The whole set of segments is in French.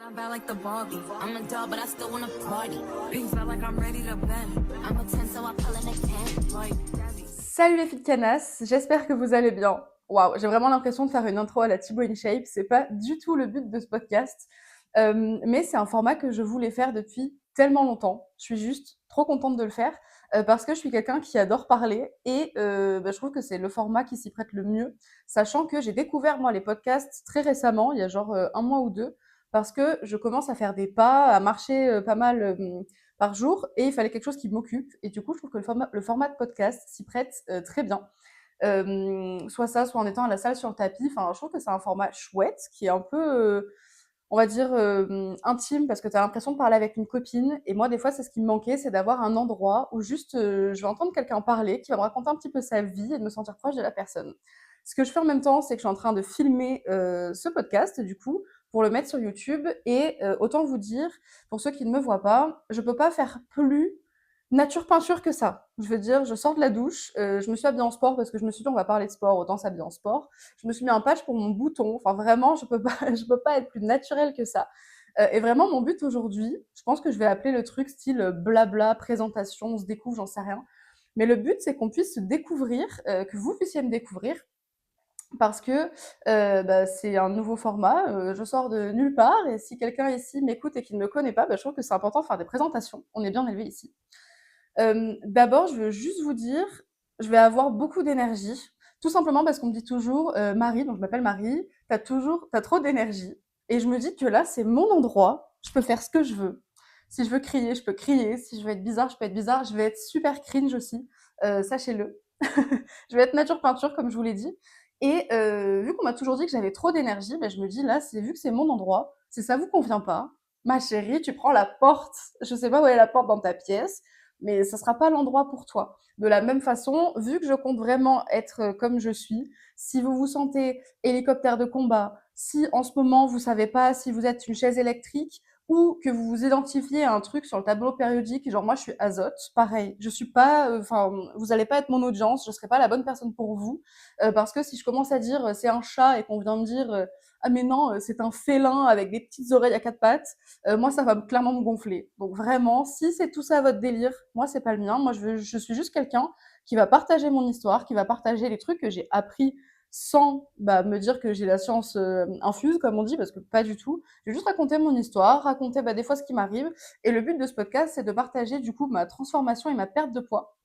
I'm bad like the Barbie. I'm a doll, but I still wanna party. Pink felt like I'm ready to bend. I'm a 10, so I pull in a 10. Like, Salut les filles de Canas, j'espère que vous allez bien. Waouh, j'ai vraiment l'impression de faire une intro à la Thibaut InShape, c'est pas du tout le but de ce podcast, mais c'est un format que je voulais faire depuis tellement longtemps. Je suis juste trop contente de le faire parce que je suis quelqu'un qui adore parler et je trouve que c'est le format qui s'y prête le mieux, sachant que j'ai découvert moi les podcasts très récemment, il y a genre un mois ou deux, parce que je commence à faire des pas, à marcher pas mal par jour et il fallait quelque chose qui m'occupe. Et du coup, je trouve que le format de podcast s'y prête très bien. Soit ça, soit en étant à la salle sur le tapis. Enfin, je trouve que c'est un format chouette qui est un peu, on va dire, intime parce que tu as l'impression de parler avec une copine. Et moi, des fois, c'est ce qui me manquait, c'est d'avoir un endroit où juste je vais entendre quelqu'un parler, qui va me raconter un petit peu sa vie et de me sentir proche de la personne. Ce que je fais en même temps, c'est que je suis en train de filmer ce podcast, du coup, pour le mettre sur YouTube. Et autant vous dire, pour ceux qui ne me voient pas, je peux pas faire plus nature peinture que ça. Je veux dire, je sors de la douche, je me suis habillée en sport parce que je me suis dit on va parler de sport, autant s'habiller en sport. Je me suis mis un patch pour mon bouton. Enfin vraiment, je peux pas, je peux pas être plus naturelle que ça. Et vraiment, mon but aujourd'hui, je pense que je vais appeler le truc style blabla, présentation, on se découvre, j'en sais rien. Mais le but, c'est qu'on puisse se découvrir, que vous puissiez me découvrir, parce que c'est un nouveau format, je sors de nulle part, et si quelqu'un ici m'écoute et qui ne me connaît pas, je trouve que c'est important de faire des présentations. On est bien élevé ici. D'abord, je veux juste vous dire, je vais avoir beaucoup d'énergie, tout simplement parce qu'on me dit toujours, Marie, donc je m'appelle Marie, t'as trop d'énergie. Et je me dis que là, c'est mon endroit, je peux faire ce que je veux. Si je veux crier, je peux crier. Si je veux être bizarre, je peux être bizarre. Je vais être super cringe aussi, sachez-le. Je vais être nature peinture, comme je vous l'ai dit. Et vu qu'on m'a toujours dit que j'avais trop d'énergie, je me dis là, vu que c'est mon endroit, si ça vous convient pas, ma chérie, tu prends la porte. Je sais pas où est la porte dans ta pièce, mais ça sera pas l'endroit pour toi. De la même façon, vu que je compte vraiment être comme je suis, si vous vous sentez hélicoptère de combat, si en ce moment vous savez pas si vous êtes une chaise électrique ou que vous vous identifiez à un truc sur le tableau périodique, genre moi je suis azote, pareil, je suis pas, enfin vous allez pas être mon audience, je serai pas la bonne personne pour vous, parce que si je commence à dire c'est un chat et qu'on vient me dire ah mais non c'est un félin avec des petites oreilles à quatre pattes, moi ça va clairement me gonfler. Donc vraiment, si c'est tout ça votre délire, moi c'est pas le mien. Moi je suis juste quelqu'un qui va partager mon histoire, qui va partager les trucs que j'ai appris sans me dire que j'ai la science infuse, comme on dit, parce que pas du tout. Je vais juste raconter mon histoire, raconter des fois ce qui m'arrive. Et le but de ce podcast, c'est de partager du coup ma transformation et ma perte de poids.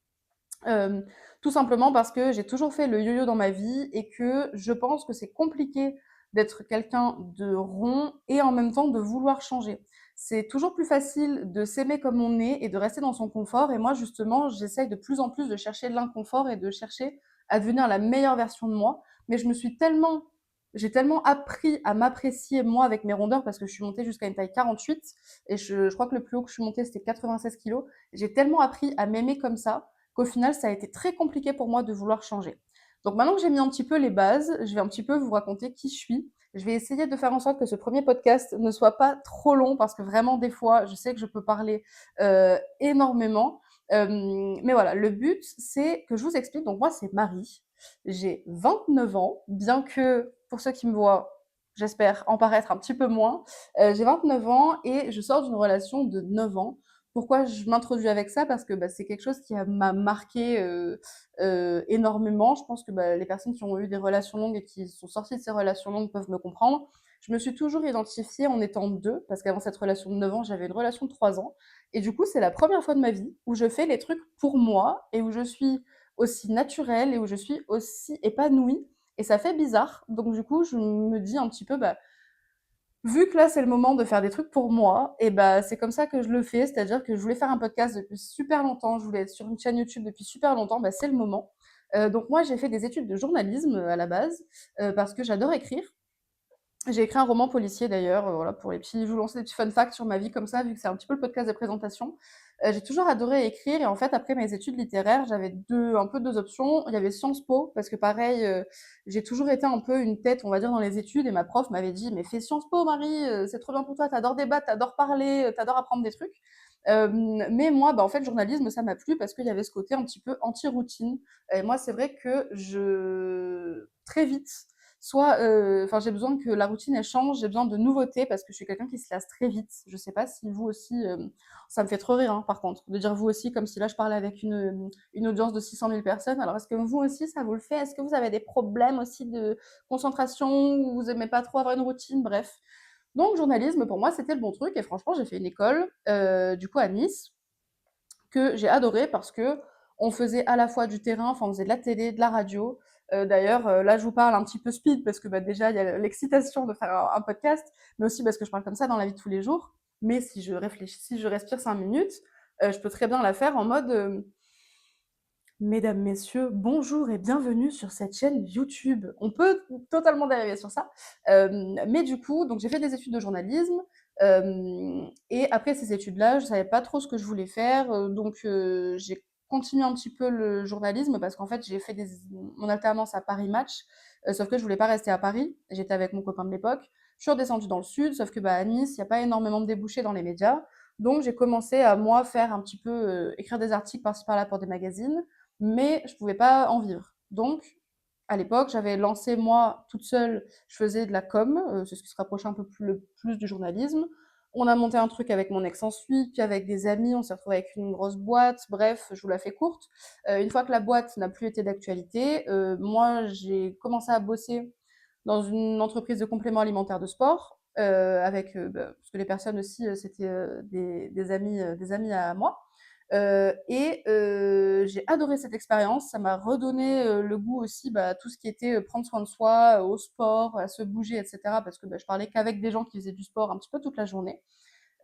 Euh, Tout simplement parce que j'ai toujours fait le yo-yo dans ma vie et que je pense que c'est compliqué d'être quelqu'un de rond et en même temps de vouloir changer. C'est toujours plus facile de s'aimer comme on est et de rester dans son confort. Et moi, justement, j'essaye de plus en plus de chercher l'inconfort et de chercher à devenir la meilleure version de moi. Mais j'ai tellement appris à m'apprécier moi avec mes rondeurs parce que je suis montée jusqu'à une taille 48 et je crois que le plus haut que je suis montée c'était 96 kilos. J'ai tellement appris à m'aimer comme ça qu'au final, ça a été très compliqué pour moi de vouloir changer. Donc maintenant que j'ai mis un petit peu les bases, je vais un petit peu vous raconter qui je suis. Je vais essayer de faire en sorte que ce premier podcast ne soit pas trop long parce que vraiment des fois, je sais que je peux parler énormément. Mais voilà, le but, c'est que je vous explique. Donc moi, c'est Marie. J'ai 29 ans, bien que pour ceux qui me voient, j'espère en paraître un petit peu moins. J'ai 29 ans et je sors d'une relation de 9 ans. Pourquoi je m'introduis avec ça? Parce que c'est quelque chose qui m'a marqué énormément. Je pense que les personnes qui ont eu des relations longues et qui sont sorties de ces relations longues peuvent me comprendre. Je me suis toujours identifiée en étant deux, parce qu'avant cette relation de 9 ans, j'avais une relation de 3 ans. Et du coup, c'est la première fois de ma vie où je fais les trucs pour moi et où je suis aussi naturelle et où je suis aussi épanouie. Et ça fait bizarre. Donc du coup, je me dis un petit peu, vu que là c'est le moment de faire des trucs pour moi, et c'est comme ça que je le fais, c'est-à-dire que je voulais faire un podcast depuis super longtemps, je voulais être sur une chaîne YouTube depuis super longtemps, c'est le moment. Donc moi j'ai fait des études de journalisme à la base, parce que j'adore écrire. J'ai écrit un roman policier d'ailleurs, voilà, pour les petits. Je vous lance des petits fun facts sur ma vie comme ça, vu que c'est un petit peu le podcast de présentation. J'ai toujours adoré écrire et en fait, après mes études littéraires, j'avais un peu deux options. Il y avait Sciences Po, parce que pareil, j'ai toujours été un peu une tête, on va dire, dans les études et ma prof m'avait dit, mais fais Sciences Po, Marie, c'est trop bien pour toi, t'adores débattre, t'adores parler, t'adores apprendre des trucs. Mais moi, en fait, le journalisme, ça m'a plu parce qu'il y avait ce côté un petit peu anti-routine. Et moi, c'est vrai que très vite, soit, enfin, j'ai besoin que la routine elle change, j'ai besoin de nouveautés parce que je suis quelqu'un qui se lasse très vite. Je sais pas si vous aussi, ça me fait trop rire, hein, par contre, de dire vous aussi comme si là je parlais avec une audience de 600 000 personnes. Alors est-ce que vous aussi ça vous le fait? Est-ce que vous avez des problèmes aussi de concentration ou vous aimez pas trop avoir une routine? Bref. Donc journalisme pour moi c'était le bon truc et franchement j'ai fait une école du coup à Nice que j'ai adoré parce que on faisait à la fois du terrain, enfin on faisait de la télé, de la radio. D'ailleurs, là je vous parle un petit peu speed parce que bah, déjà il y a l'excitation de faire un podcast, mais aussi parce que je parle comme ça dans la vie de tous les jours. Mais si je réfléchis, si je respire 5 minutes, je peux très bien la faire en mode Mesdames, messieurs, bonjour et bienvenue sur cette chaîne YouTube. On peut totalement dériver sur ça. Mais du coup, donc j'ai fait des études de journalisme. Et après ces études-là, je savais pas trop ce que je voulais faire. Donc j'ai continué un petit peu le journalisme parce qu'en fait, j'ai fait mon alternance à Paris Match. Sauf que je voulais pas rester à Paris. J'étais avec mon copain de l'époque. Je suis redescendue dans le sud, sauf que bah, à Nice, il n'y a pas énormément de débouchés dans les médias. Donc j'ai commencé à moi faire un petit peu, écrire des articles par-ci par-là pour des magazines, mais je pouvais pas en vivre. Donc, à l'époque, j'avais lancé moi toute seule, je faisais de la com, c'est ce qui se rapprochait un peu plus, le plus du journalisme. On a monté un truc avec mon ex ensuite, puis avec des amis, on s'est retrouvé avec une grosse boîte. Bref, je vous la fais courte. Une fois que la boîte n'a plus été d'actualité, moi j'ai commencé à bosser dans une entreprise de compléments alimentaires de sport, avec parce que les personnes aussi, c'était des amis à moi. J'ai adoré cette expérience. Ça m'a redonné le goût aussi bah, à tout ce qui était prendre soin de soi, au sport, à se bouger, etc. Parce que bah, je parlais qu'avec des gens qui faisaient du sport un petit peu toute la journée.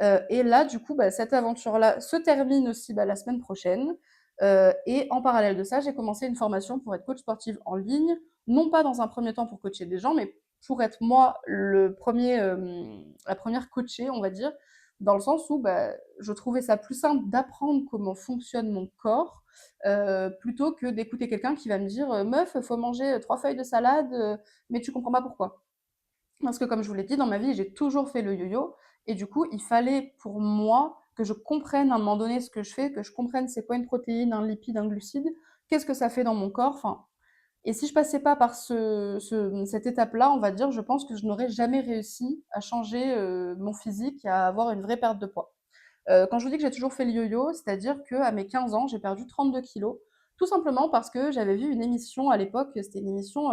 Et là, du coup, bah, cette aventure-là se termine aussi bah, la semaine prochaine. Et en parallèle de ça, j'ai commencé une formation pour être coach sportive en ligne, non pas dans un premier temps pour coacher des gens, mais pour être moi la première coachée, on va dire, dans le sens où bah, je trouvais ça plus simple d'apprendre comment fonctionne mon corps plutôt que d'écouter quelqu'un qui va me dire meuf, faut manger 3 feuilles de salade, mais tu comprends pas pourquoi. Parce que comme je vous l'ai dit, dans ma vie, j'ai toujours fait le yo-yo. Et du coup, il fallait pour moi que je comprenne à un moment donné ce que je fais, que je comprenne c'est quoi une protéine, un lipide, un glucide, qu'est-ce que ça fait dans mon corps. Enfin, et si je passais pas par cette étape-là, on va dire, je pense que je n'aurais jamais réussi à changer mon physique et à avoir une vraie perte de poids. Quand je vous dis que j'ai toujours fait le yo-yo, c'est-à-dire qu'à mes 15 ans, j'ai perdu 32 kilos, tout simplement parce que j'avais vu une émission à l'époque, c'était une émission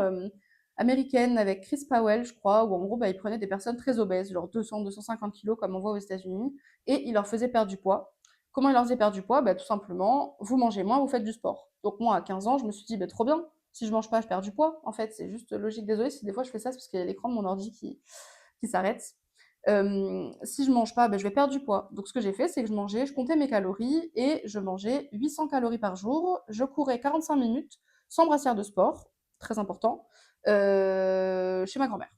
américaine avec Chris Powell, je crois, où en gros, bah, il prenait des personnes très obèses, genre 200, 250 kilos, comme on voit aux États-Unis, et il leur faisait perdre du poids. Comment il leur faisait perdre du poids? Bah, tout simplement, vous mangez moins, vous faites du sport. Donc moi, à 15 ans, je me suis dit, bah, trop bien, si je mange pas, je perds du poids. En fait, c'est juste logique. Désolée si des fois je fais ça, c'est parce qu'il y a l'écran de mon ordi qui s'arrête. Si je mange pas, ben, je vais perdre du poids. Donc ce que j'ai fait, c'est que je comptais mes calories et je mangeais 800 calories par jour. Je courais 45 minutes sans brassière de sport, très important, chez ma grand-mère.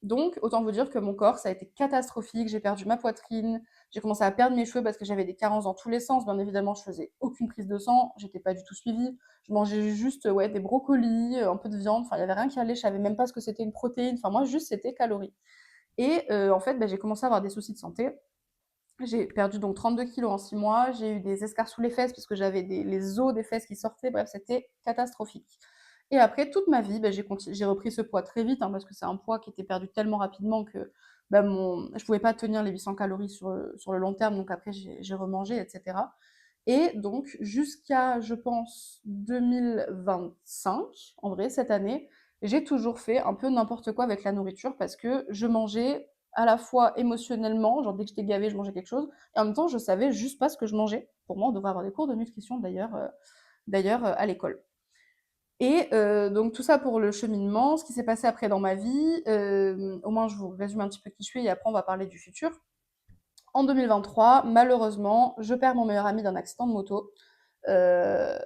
Donc autant vous dire que mon corps, ça a été catastrophique. J'ai perdu ma poitrine, j'ai commencé à perdre mes cheveux parce que j'avais des carences dans tous les sens. Bien évidemment, je faisais aucune prise de sang, j'étais pas du tout suivie. Je mangeais juste ouais, des brocolis, un peu de viande, enfin il y avait rien qui allait, je savais même pas ce que c'était une protéine. Enfin moi juste c'était calories. Et en fait, bah, j'ai commencé à avoir des soucis de santé. J'ai perdu donc 32 kilos en 6 mois. J'ai eu des escarres sous les fesses parce que j'avais les os des fesses qui sortaient. Bref, c'était catastrophique. Et après, toute ma vie, bah, j'ai repris ce poids très vite hein, parce que c'est un poids qui était perdu tellement rapidement que bah, je pouvais pas tenir les 800 calories sur le long terme. Donc après, j'ai remangé, etc. Et donc, jusqu'à, je pense, 2025, en vrai, cette année, j'ai toujours fait un peu n'importe quoi avec la nourriture parce que je mangeais à la fois émotionnellement, genre dès que j'étais gavée, je mangeais quelque chose, et en même temps, je savais juste pas ce que je mangeais. Pour moi, on devrait avoir des cours de nutrition d'ailleurs à l'école. Et donc tout ça pour le cheminement, ce qui s'est passé après dans ma vie, au moins je vous résume un petit peu qui je suis et après on va parler du futur. En 2023, malheureusement, je perds mon meilleur ami d'un accident de moto. Euh,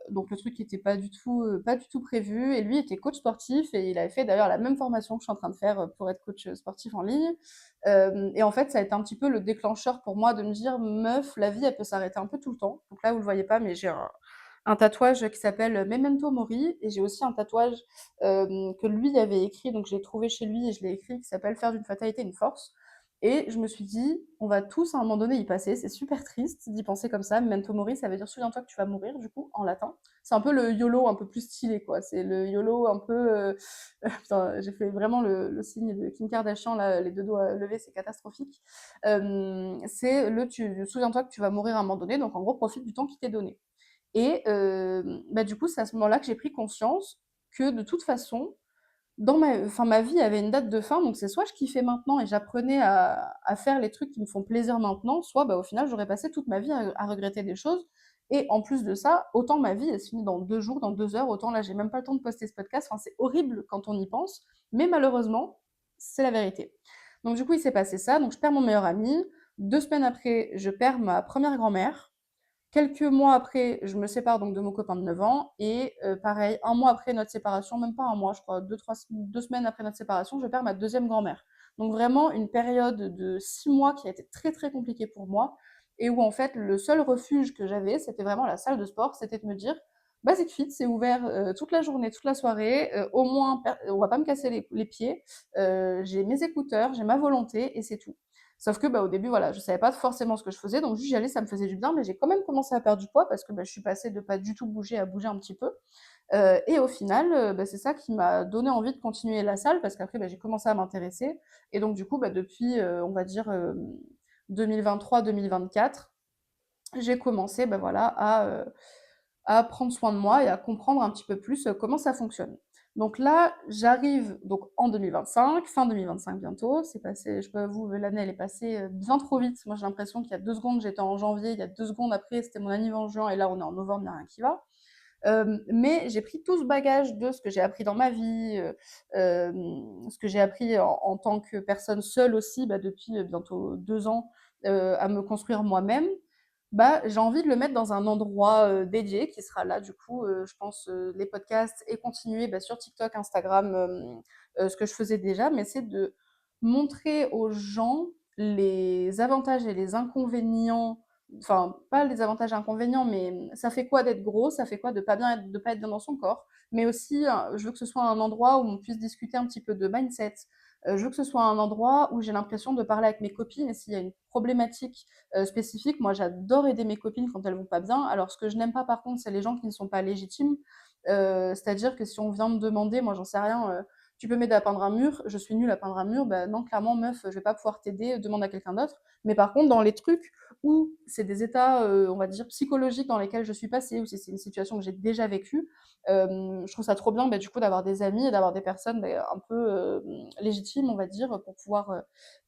donc le truc qui n'était pas du tout prévu. Et lui était coach sportif et il avait fait d'ailleurs la même formation que je suis en train de faire pour être coach sportif en ligne. Et en fait, ça a été un petit peu le déclencheur pour moi de me dire, meuf, la vie, elle peut s'arrêter un peu tout le temps. Donc là, vous le voyez pas, mais j'ai un tatouage qui s'appelle Memento Mori et j'ai aussi un tatouage que lui avait écrit, donc je l'ai trouvé chez lui et je l'ai écrit, qui s'appelle Faire d'une fatalité une force. Et je me suis dit, on va tous à un moment donné y passer. C'est super triste d'y penser comme ça. Memento mori, ça veut dire souviens-toi que tu vas mourir, du coup, en latin. C'est un peu le YOLO un peu plus stylé, quoi. C'est le YOLO un peu. Putain, j'ai fait vraiment le signe de Kim Kardashian, là, les deux doigts levés, c'est catastrophique. C'est souviens-toi que tu vas mourir à un moment donné, donc en gros, profite du temps qui t'est donné. Et bah, du coup, c'est à ce moment-là que j'ai pris conscience que de toute façon, ma vie avait une date de fin, donc c'est soit je kiffais maintenant et j'apprenais à faire les trucs qui me font plaisir maintenant, soit bah, au final j'aurais passé toute ma vie à regretter des choses. Et en plus de ça, autant ma vie elle se finit dans 2 jours, dans 2 heures, autant là j'ai même pas le temps de poster ce podcast. Enfin, c'est horrible quand on y pense, mais malheureusement, c'est la vérité. Donc du coup, il s'est passé ça. Donc je perds mon meilleur ami. 2 semaines après, je perds ma première grand-mère. Quelques mois après, je me sépare donc de mon copain de 9 ans. Et pareil, un mois après notre séparation, même pas un mois, je crois, 2 semaines après notre séparation, je perds ma deuxième grand-mère. Donc vraiment une période de 6 mois qui a été très très compliquée pour moi. Et où en fait, le seul refuge que j'avais, c'était vraiment la salle de sport. C'était de me dire, Basic Fit, c'est ouvert toute la journée, toute la soirée. Au moins, on va pas me casser les pieds. J'ai mes écouteurs, j'ai ma volonté et c'est tout. Sauf que bah, au début, voilà, je savais pas forcément ce que je faisais, donc juste j'y allais, ça me faisait du bien, mais j'ai quand même commencé à perdre du poids parce que bah, je suis passée de pas du tout bouger à bouger un petit peu. Et au final, bah, c'est ça qui m'a donné envie de continuer la salle parce qu'après, bah, j'ai commencé à m'intéresser. Et donc, du coup, bah, depuis, on va dire, 2023-2024, j'ai commencé bah, voilà, à prendre soin de moi et à comprendre un petit peu plus comment ça fonctionne. Donc là, j'arrive donc en 2025, fin 2025 bientôt. C'est passé, je peux avouer, l'année elle est passée bien trop vite. Moi j'ai l'impression qu'il y a 2 secondes j'étais en janvier, il y a 2 secondes après c'était mon anniversaire en juin et là on est en novembre, il n'y a rien qui va. Mais j'ai pris tout ce bagage de ce que j'ai appris dans ma vie, ce que j'ai appris en tant que personne seule aussi bah, depuis bientôt 2 ans à me construire moi-même. Bah, j'ai envie de le mettre dans un endroit dédié qui sera là, du coup, je pense, les podcasts et continuer bah, sur TikTok, Instagram, ce que je faisais déjà, mais c'est de montrer aux gens les avantages et les inconvénients, enfin, pas les avantages et inconvénients, mais ça fait quoi d'être gros, ça fait quoi de pas être bien dans son corps, mais aussi, je veux que ce soit un endroit où on puisse discuter un petit peu de mindset. Je veux que ce soit un endroit où j'ai l'impression de parler avec mes copines et s'il y a une problématique spécifique. Moi, j'adore aider mes copines quand elles vont pas bien. Alors, ce que je n'aime pas, par contre, c'est les gens qui ne sont pas légitimes. C'est-à-dire que si on vient me demander, moi, j'en sais rien, tu peux m'aider à peindre un mur, je suis nulle à peindre un mur, bah non, clairement, meuf, je vais pas pouvoir t'aider, demande à quelqu'un d'autre. Mais par contre, dans les trucs où c'est des états, on va dire, psychologiques dans lesquels je suis passée, ou si c'est une situation que j'ai déjà vécue, je trouve ça trop bien, bah, du coup, d'avoir des amis et d'avoir des personnes bah, un peu légitimes, on va dire, pour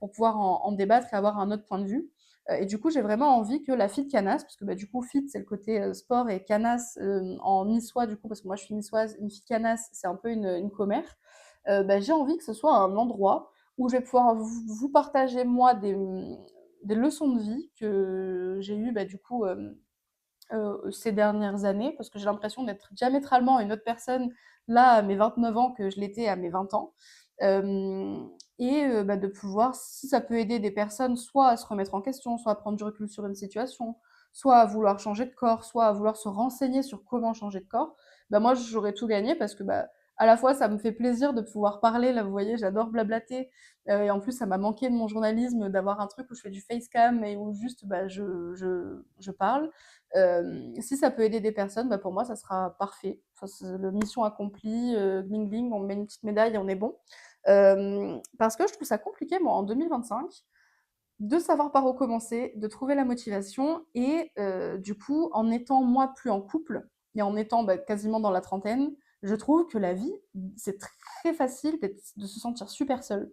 pouvoir en débattre et avoir un autre point de vue. Et du coup, j'ai vraiment envie que la fit Canas, parce que bah, du coup, fit, c'est le côté sport, et Canas en niçois, du coup, parce que moi je suis niçoise, une fit Canas, c'est un peu une commère. Bah, j'ai envie que ce soit un endroit où je vais pouvoir vous partager, moi, des leçons de vie que j'ai eues, bah, du coup, ces dernières années, parce que j'ai l'impression d'être diamétralement une autre personne là à mes 29 ans que je l'étais à mes 20 ans. Euh, et bah, de pouvoir, si ça peut aider des personnes, soit à se remettre en question, soit à prendre du recul sur une situation, soit à vouloir changer de corps, soit à vouloir se renseigner sur comment changer de corps, bah moi j'aurais tout gagné parce que bah, à la fois ça me fait plaisir de pouvoir parler, là vous voyez j'adore blablater, et en plus ça m'a manqué de mon journalisme d'avoir un truc où je fais du facecam et où juste bah, je parle. Si ça peut aider des personnes, bah pour moi, ça sera parfait. Enfin, c'est la mission accomplie, gling gling, on met une petite médaille et on est bon. Parce que je trouve ça compliqué, moi, en 2025, de savoir par où commencer, de trouver la motivation et du coup, en étant moi plus en couple et en étant bah, quasiment dans la trentaine, je trouve que la vie, c'est très facile de se sentir super seule.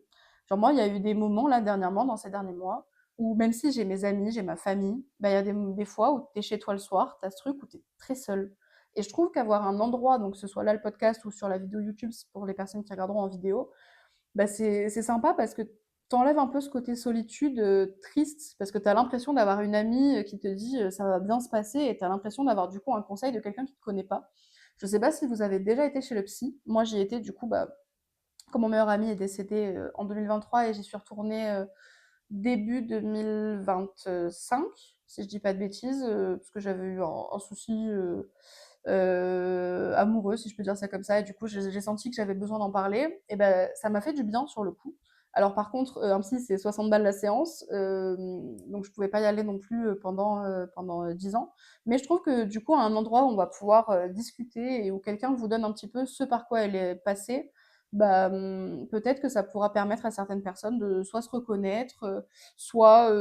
Genre moi, il y a eu des moments là dernièrement, dans ces derniers mois, où même si j'ai mes amis, j'ai ma famille, bah, il y a des fois où tu es chez toi le soir, tu as ce truc où tu es très seule. Et je trouve qu'avoir un endroit, donc que ce soit là le podcast ou sur la vidéo YouTube pour les personnes qui regarderont en vidéo, bah, c'est sympa parce que t'enlèves un peu ce côté solitude triste, parce que t'as l'impression d'avoir une amie qui te dit ça va bien se passer, et t'as l'impression d'avoir du coup un conseil de quelqu'un qui te connaît pas. Je sais pas si vous avez déjà été chez le psy. Moi, j'y étais du coup, bah, quand mon meilleur ami est décédé en 2023 et j'y suis retournée début 2025, si je dis pas de bêtises, parce que j'avais eu un souci amoureux, si je peux dire ça comme ça, et du coup j'ai senti que j'avais besoin d'en parler, et ben ça m'a fait du bien sur le coup. Alors par contre, un psy, c'est 60 balles la séance, donc je pouvais pas y aller non plus, pendant 10 ans. Mais je trouve que du coup, à un endroit où on va pouvoir, discuter et où quelqu'un vous donne un petit peu ce par quoi elle est passée, bah, peut-être que ça pourra permettre à certaines personnes de soit se reconnaître, soit,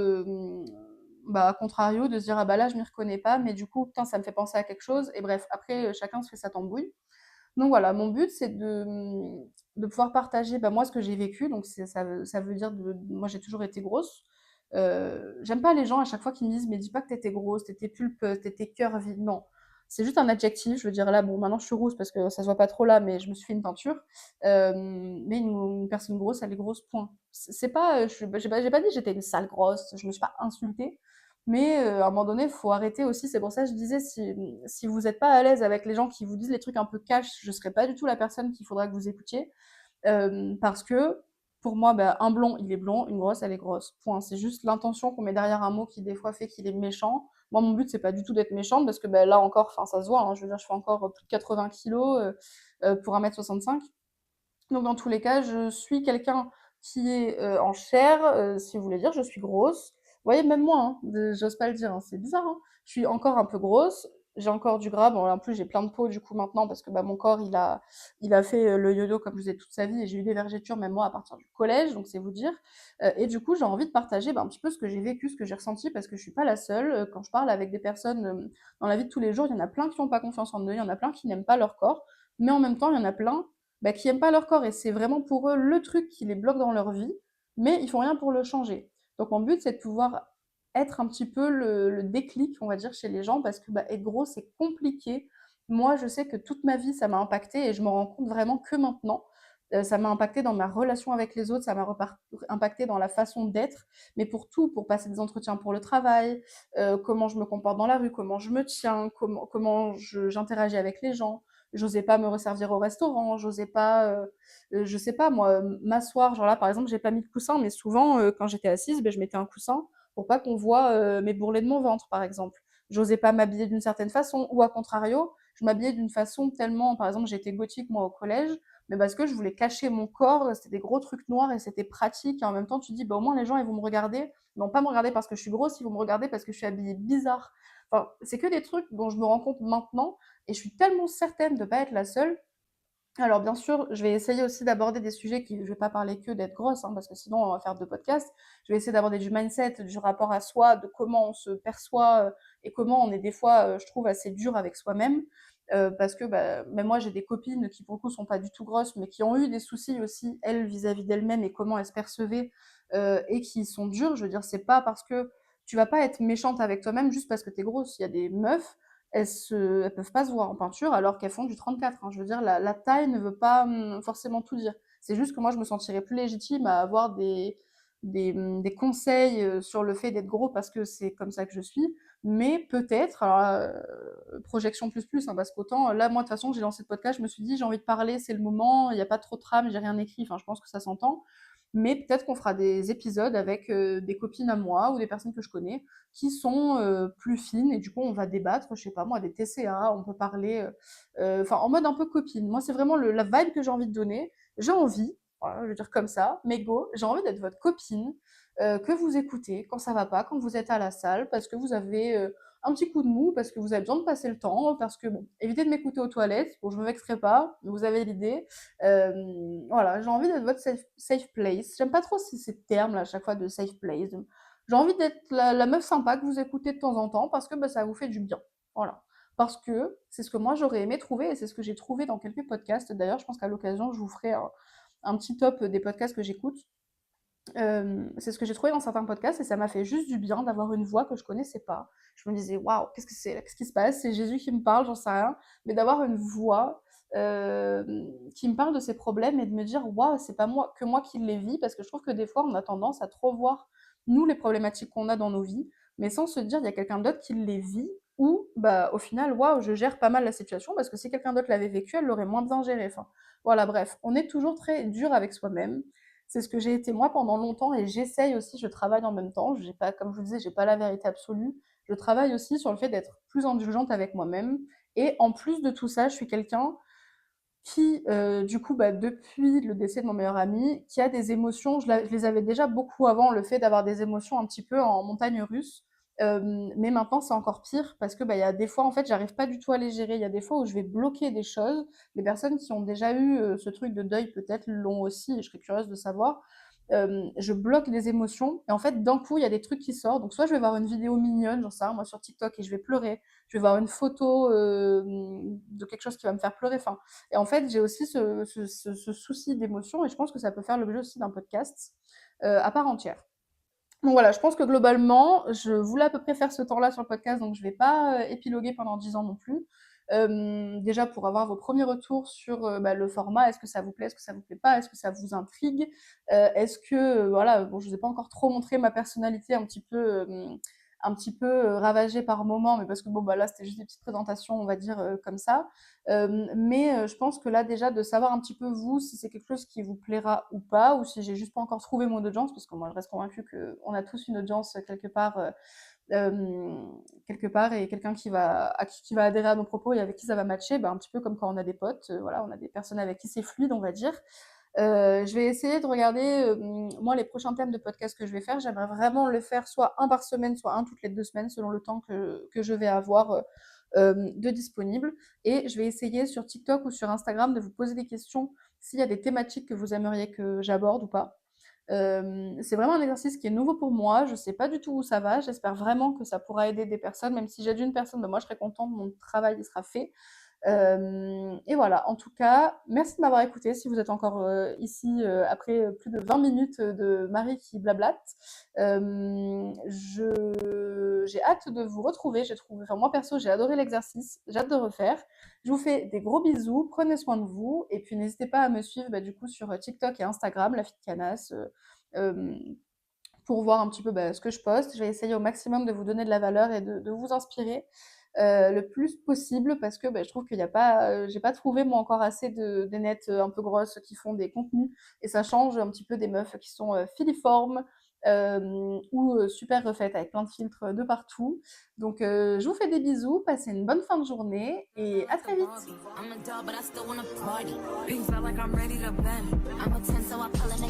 bah, à contrario, de se dire: «Ah bah là, je m'y reconnais pas, mais du coup, putain, ça me fait penser à quelque chose» et bref, après, chacun se fait sa tambouille. Donc voilà, mon but, c'est de pouvoir partager, bah, moi, ce que j'ai vécu. Donc ça veut dire moi, j'ai toujours été grosse. J'aime pas les gens à chaque fois qui me disent: «Mais dis pas que t'étais grosse, t'étais pulpeuse, t'étais cœur vide». Non, c'est juste un adjectif. Je veux dire là, bon, maintenant je suis rousse parce que ça se voit pas trop là, mais je me suis fait une teinture. Mais une personne grosse, elle est grosse, point. C'est pas, j'ai pas dit que j'étais une sale grosse, je me suis pas insultée. Mais à un moment donné, il faut arrêter aussi. C'est pour ça que je disais, si vous n'êtes pas à l'aise avec les gens qui vous disent les trucs un peu cash, je ne serai pas du tout la personne qu'il faudra que vous écoutiez. Parce que pour moi, bah, un blond, il est blond, une grosse, elle est grosse. Point. C'est juste l'intention qu'on met derrière un mot qui, des fois, fait qu'il est méchant. Moi, mon but, c'est pas du tout d'être méchante parce que bah, là encore, ça se voit. Hein, je veux dire, je fais encore plus de 80 kilos pour 1,65 m. Donc, dans tous les cas, je suis quelqu'un qui est en chair, si vous voulez dire, je suis grosse. Vous voyez, même moi, hein, j'ose pas le dire, hein, c'est bizarre. Hein. Je suis encore un peu grosse, j'ai encore du gras. Bon, en plus, j'ai plein de peau du coup maintenant parce que bah, mon corps, il a fait le yo-yo comme je disais toute sa vie et j'ai eu des vergetures, même moi, à partir du collège, donc c'est vous dire. Et du coup, j'ai envie de partager bah, un petit peu ce que j'ai vécu, ce que j'ai ressenti parce que je suis pas la seule. Quand je parle avec des personnes dans la vie de tous les jours, il y en a plein qui n'ont pas confiance en eux, il y en a plein qui n'aiment pas leur corps, mais en même temps, il y en a plein bah, qui aiment pas leur corps et c'est vraiment pour eux le truc qui les bloque dans leur vie, mais ils font rien pour le changer. Donc mon but c'est de pouvoir être un petit peu le déclic, on va dire, chez les gens parce que bah, être gros c'est compliqué. Moi je sais que toute ma vie ça m'a impacté et je me rends compte vraiment que maintenant. Ça m'a impacté dans ma relation avec les autres, ça m'a impacté dans la façon d'être, mais pour tout, pour passer des entretiens pour le travail, comment je me comporte dans la rue, comment je me tiens, comment j'interagis avec les gens, j'osais pas me resservir au restaurant, j'osais pas, je sais pas moi, m'asseoir. Genre là, par exemple, j'ai pas mis de coussin, mais souvent, quand j'étais assise, ben, je mettais un coussin pour pas qu'on voit mes bourrelets de mon ventre, par exemple. J'osais pas m'habiller d'une certaine façon, ou à contrario, je m'habillais d'une façon tellement, par exemple, j'étais gothique moi au collège, mais parce que je voulais cacher mon corps, c'était des gros trucs noirs et c'était pratique. Et en même temps, tu dis, bah, au moins les gens ils vont me regarder, ils vont pas me regarder parce que je suis grosse, ils vont me regarder parce que je suis habillée bizarre. Enfin, c'est que des trucs dont je me rends compte maintenant et je suis tellement certaine de ne pas être la seule. Alors bien sûr, je vais essayer aussi d'aborder des sujets qui, je vais pas parler que d'être grosse, hein, parce que sinon on va faire deux podcasts. Je vais essayer d'aborder du mindset, du rapport à soi, de comment on se perçoit et comment on est des fois, je trouve, assez dur avec soi-même. Parce que bah, même moi, j'ai des copines qui pour le coup sont pas du tout grosses, mais qui ont eu des soucis aussi, elles, vis-à-vis d'elles-mêmes et comment elles se percevaient et qui sont dures. Je veux dire, c'est pas parce que tu vas pas être méchante avec toi-même juste parce que t'es grosse. Il y a des meufs, elles peuvent pas se voir en peinture alors qu'elles font du 34. Hein. Je veux dire, la taille ne veut pas forcément tout dire. C'est juste que moi, je me sentirais plus légitime à avoir des conseils sur le fait d'être gros parce que c'est comme ça que je suis. Mais peut-être, alors là, projection plus plus, hein, parce qu'autant, là, moi, de toute façon, j'ai lancé le podcast, je me suis dit, j'ai envie de parler, c'est le moment, il n'y a pas trop de trame, j'ai rien écrit, enfin, je pense que ça s'entend. Mais peut-être qu'on fera des épisodes avec des copines à moi ou des personnes que je connais qui sont plus fines et du coup on va débattre, je sais pas moi, des TCA, on peut parler, enfin en mode un peu copine. Moi c'est vraiment la vibe que j'ai envie de donner. J'ai envie, voilà, je veux dire comme ça, mais go, j'ai envie d'être votre copine, que vous écoutez quand ça va pas, quand vous êtes à la salle, parce que vous avez un petit coup de mou, parce que vous avez besoin de passer le temps, parce que bon, évitez de m'écouter aux toilettes, bon je me vexerai pas, mais vous avez l'idée. Voilà, j'ai envie d'être votre safe place. J'aime pas trop ces termes là à chaque fois de safe place. J'ai envie d'être la meuf sympa que vous écoutez de temps en temps parce que bah, ça vous fait du bien. Voilà. Parce que c'est ce que moi j'aurais aimé trouver et c'est ce que j'ai trouvé dans quelques podcasts. D'ailleurs, je pense qu'à l'occasion, je vous ferai un petit top des podcasts que j'écoute. C'est ce que j'ai trouvé dans certains podcasts et ça m'a fait juste du bien d'avoir une voix que je connaissais pas. Je me disais, waouh, qu'est-ce que c'est, qu'est-ce qui se passe? C'est Jésus qui me parle, j'en sais rien. Mais d'avoir une voix euh, qui me parle de ses problèmes et de me dire, waouh, c'est pas moi que moi qui les vis, parce que je trouve que des fois on a tendance à trop voir nous les problématiques qu'on a dans nos vies, mais sans se dire il y a quelqu'un d'autre qui les vit. Ou bah au final, waouh, je gère pas mal la situation parce que si quelqu'un d'autre l'avait vécu, elle l'aurait moins bien géré. Enfin, voilà, bref, on est toujours très dur avec soi-même. C'est ce que j'ai été moi pendant longtemps et j'essaye aussi, je travaille en même temps. J'ai pas, comme je vous disais, j'ai pas la vérité absolue. Je travaille aussi sur le fait d'être plus indulgente avec moi-même. Et en plus de tout ça, je suis quelqu'un, qui, du coup, depuis le décès de mon meilleur ami, qui a des émotions, je les avais déjà beaucoup avant, le fait d'avoir des émotions un petit peu en montagne russe. Mais maintenant, c'est encore pire parce que il y a des fois, en fait, j'arrive pas du tout à les gérer. Il y a des fois où je vais bloquer des choses. Les personnes qui ont déjà eu ce truc de deuil, peut-être, l'ont aussi, et je serais curieuse de savoir. Je bloque des émotions et en fait d'un coup il y a des trucs qui sortent, donc soit je vais voir une vidéo mignonne, j'en sais rien moi sur TikTok et je vais pleurer, je vais voir une photo de quelque chose qui va me faire pleurer, enfin, et en fait j'ai aussi ce souci d'émotion et je pense que ça peut faire l'objet aussi d'un podcast à part entière. Donc voilà, je pense que globalement, je voulais à peu près faire ce temps-là sur le podcast, donc je vais pas épiloguer pendant 10 ans non plus. Déjà pour avoir vos premiers retours sur le format, est-ce que ça vous plaît, est-ce que ça vous plaît pas, est-ce que ça vous intrigue, est-ce que voilà, bon, je vous ai pas encore trop montré ma personnalité un petit peu ravagée par moment, mais parce que bon là c'était juste des petites présentations, on va dire comme ça. Mais je pense que là déjà de savoir un petit peu vous si c'est quelque chose qui vous plaira ou pas, ou si j'ai juste pas encore trouvé mon audience, parce que moi je reste convaincue qu'on a tous une audience quelque part et quelqu'un qui va adhérer à nos propos et avec qui ça va matcher, un petit peu comme quand on a des potes, voilà, on a des personnes avec qui c'est fluide, on va dire. Je vais essayer de regarder, moi, les prochains thèmes de podcast que je vais faire. J'aimerais vraiment le faire soit un par semaine, soit un toutes les 2 semaines, selon le temps que je vais avoir de disponible. Et je vais essayer sur TikTok ou sur Instagram de vous poser des questions s'il y a des thématiques que vous aimeriez que j'aborde ou pas. C'est vraiment un exercice qui est nouveau pour moi. Je ne sais pas du tout où ça va. J'espère vraiment que ça pourra aider des personnes. Même si j'aide une personne, moi je serai contente, mon travail il sera fait. Et voilà, en tout cas, merci de m'avoir écouté. Si vous êtes encore ici après plus de 20 minutes de Marie qui blablate, j'ai hâte de vous retrouver. Enfin, moi perso, j'ai adoré l'exercice, j'ai hâte de refaire. Je vous fais des gros bisous, prenez soin de vous, et puis n'hésitez pas à me suivre du coup sur TikTok et Instagram, la fille de Canas, euh, pour voir un petit peu ce que je poste. Je vais essayer au maximum de vous donner de la valeur et de vous inspirer le plus possible parce que je trouve qu'il n'y a pas, j'ai pas trouvé moi encore assez des nettes un peu grosses qui font des contenus et ça change un petit peu des meufs qui sont filiformes ou super refaites avec plein de filtres de partout. Donc je vous fais des bisous, passez une bonne fin de journée et à très vite. I'm a dog, but I still wanna party. Pink felt like I'm ready to bend. I'm a 10, so I pull in